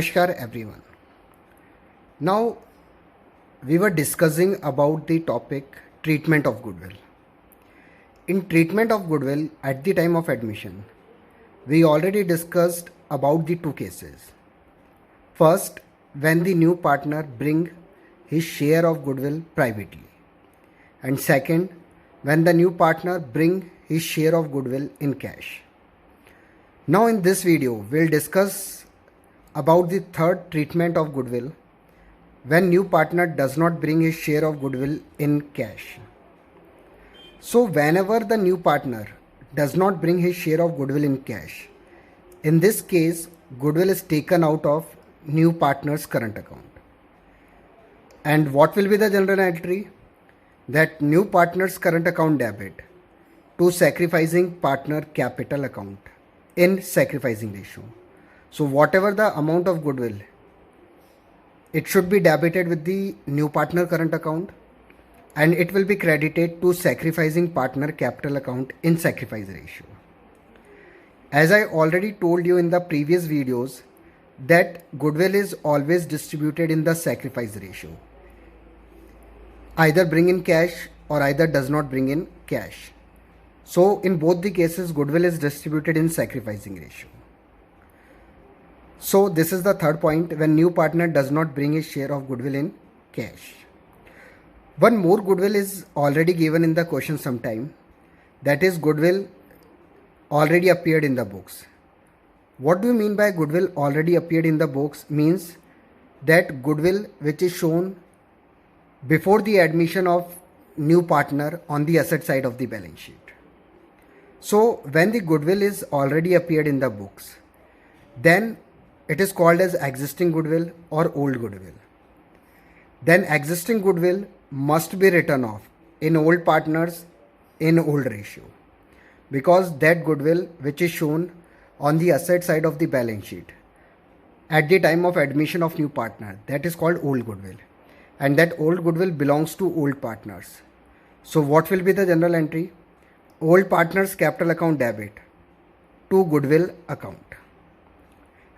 Namaskar everyone. Now we were discussing about the topic treatment of goodwill. In treatment of goodwill at the time of admission, we already discussed about the two cases. First, when the new partner bring his share of goodwill privately, and second, when the new partner bring his share of goodwill in cash. Now in this video, we'll discuss about the third treatment of goodwill when new partner does not bring his share of goodwill in cash. So whenever the new partner does not bring his share of goodwill in cash, in this case goodwill is taken out of new partner's current account. And what will be the general entry? That new partner's current account debit to sacrificing partner capital account in sacrificing ratio. So whatever the amount of goodwill, it should be debited with the new partner current account and it will be credited to sacrificing partner capital account in sacrifice ratio. As I already told you in the previous videos that goodwill is always distributed in the sacrifice ratio. Either bring in cash or either does not bring in cash. So in both the cases goodwill is distributed in sacrificing ratio. So this is the third point, when new partner does not bring his share of goodwill in cash. One more goodwill is already given in the question sometime, that is goodwill already appeared in the books. What do you mean by goodwill already appeared in the books? Means that goodwill which is shown before the admission of new partner on the asset side of the balance sheet. So when the goodwill is already appeared in the books, then it is called as existing goodwill or old goodwill. Then existing goodwill must be written off in old partners in old ratio, because that goodwill which is shown on the asset side of the balance sheet at the time of admission of new partner, that is called old goodwill, and that old goodwill belongs to old partners. So what will be the general entry? Old partners capital account debit to goodwill account,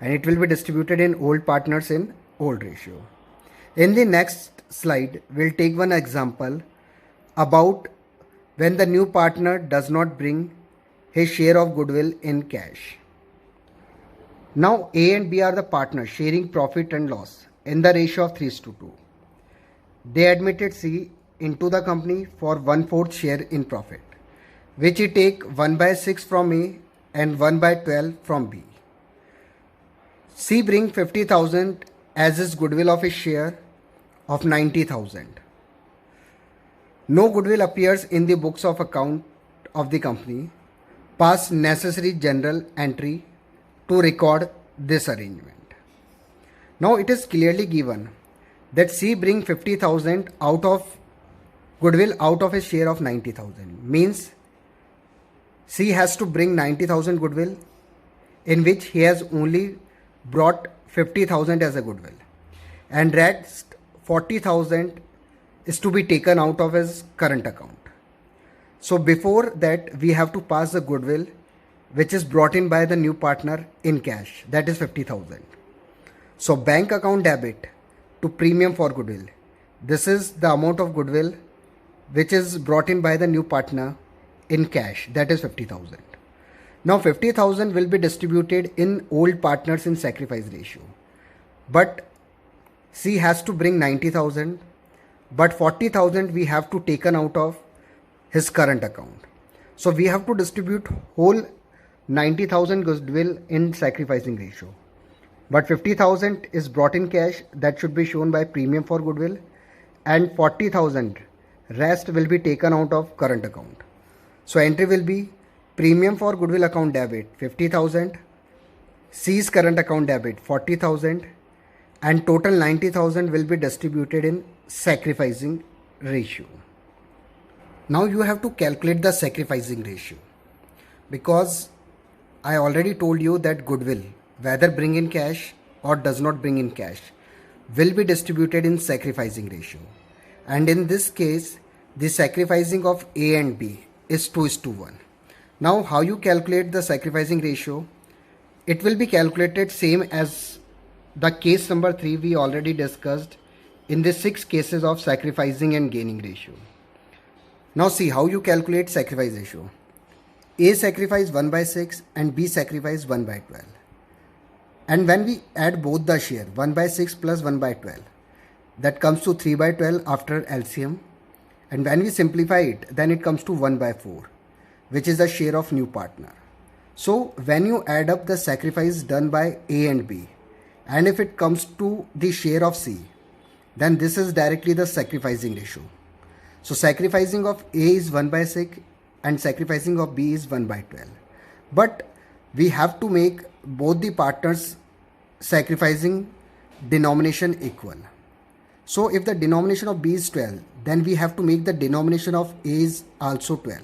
and it will be distributed in old partners in old ratio. In the next slide, we'll take one example about when the new partner does not bring his share of goodwill in cash. Now A and B are the partners sharing profit and loss in the ratio of 3:2. They admitted C into the company for 1/4 share in profit, which he take 1/6 from A and 1/12 from B. C bring 50,000 as his goodwill of his share of 90,000. No goodwill appears in the books of account of the company. Pass necessary general entry to record this arrangement. Now it is clearly given that C bring 50,000 out of goodwill out of his share of 90,000. Means C has to bring 90,000 goodwill, in which he has only brought 50,000 as a goodwill, and rest 40,000 is to be taken out of his current account. So before that we have to pass the goodwill which is brought in by the new partner in cash, that is 50,000. So bank account debit to premium for goodwill. This is the amount of goodwill which is brought in by the new partner in cash, that is 50,000. Now 50,000 will be distributed in old partners in sacrifice ratio. But C has to bring 90,000, but 40,000 we have to taken out of his current account. So we have to distribute whole 90,000 goodwill in sacrificing ratio. But 50,000 is brought in cash, that should be shown by premium for goodwill, and 40,000 rest will be taken out of current account. So entry will be premium for goodwill account debit 50,000, C's current account debit 40,000, and total 90,000 will be distributed in sacrificing ratio. Now you have to calculate the sacrificing ratio, because I already told you that goodwill, whether bring in cash or does not bring in cash, will be distributed in sacrificing ratio. And in this case, the sacrificing of A and B is 2:1. Now how you calculate the sacrificing ratio? It will be calculated same as the case number 3 we already discussed in the 6 cases of sacrificing and gaining ratio. Now see how you calculate sacrifice ratio. A sacrifice 1 by 6 and B sacrifice 1 by 12. And when we add both the share 1 by 6 plus 1 by 12, that comes to 3 by 12 after LCM. And when we simplify it, then it comes to 1 by 4, which is the share of new partner. So when you add up the sacrifice done by A and B, and if it comes to the share of C, then this is directly the sacrificing ratio. So sacrificing of A is 1 by 6 and sacrificing of B is 1 by 12. But we have to make both the partners sacrificing denomination equal. So if the denomination of B is 12, then we have to make the denomination of A is also 12.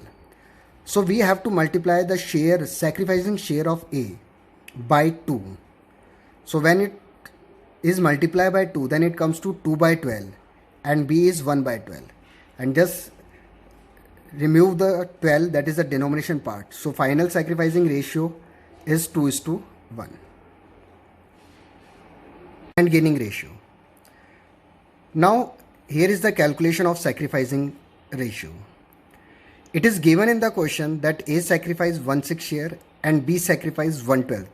So we have to multiply the share, sacrificing share of A by 2. So when it is multiplied by 2, then it comes to 2 by 12 and B is 1 by 12. And just remove the 12, that is the denomination part. So final sacrificing ratio is 2:1. And gaining ratio. Now here is the calculation of sacrificing ratio. It is given in the question that A sacrifice 1/6 share and B sacrifice 1/12.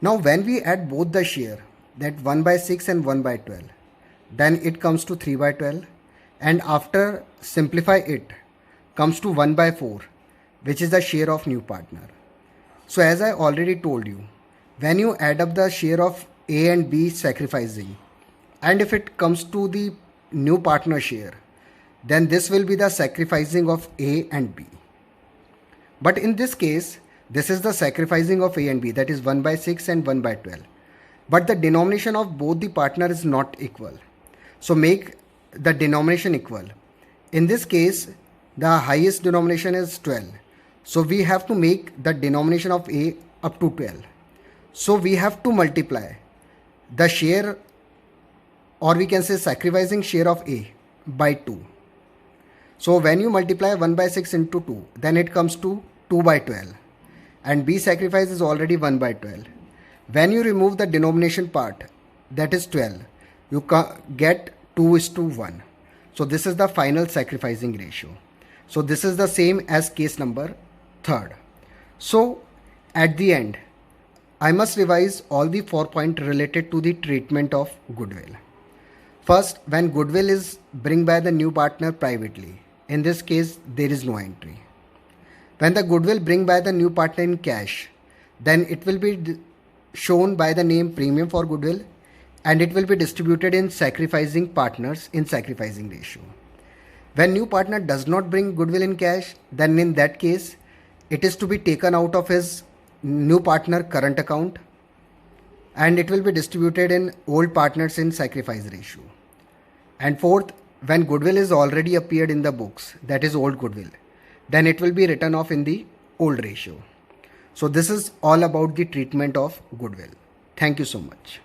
Now when we add both the share, that 1 by 6 and 1 by 12, then it comes to 3 by 12, and after simplify it comes to 1 by 4, which is the share of new partner. So as I already told you, when you add up the share of A and B sacrificing, and if it comes to the new partner share, then this will be the sacrificing of A and B. But in this case, this is the sacrificing of A and B, that is 1 by 6 and 1 by 12. But the denomination of both the partner is not equal. So make the denomination equal. In this case, the highest denomination is 12. So we have to make the denomination of A up to 12. So we have to multiply the share, or we can say sacrificing share of A by 2. So when you multiply 1 by 6 into 2, then it comes to 2 by 12. And B sacrifice is already 1 by 12. When you remove the denomination part, that is 12, you get 2:1. So this is the final sacrificing ratio. So this is the same as case number 3rd. So at the end, I must revise all the 4 points related to the treatment of goodwill. First, when goodwill is bring by the new partner privately, in this case there is no entry. When the goodwill bring by the new partner in cash, then it will be shown by the name premium for goodwill, and it will be distributed in sacrificing partners in sacrificing ratio. When new partner does not bring goodwill in cash, then in that case it is to be taken out of his new partner current account, and it will be distributed in old partners in sacrifice ratio. And fourth, when goodwill is already appeared in the books, that is old goodwill, then it will be written off in the old ratio. So this is all about the treatment of goodwill. Thank you so much.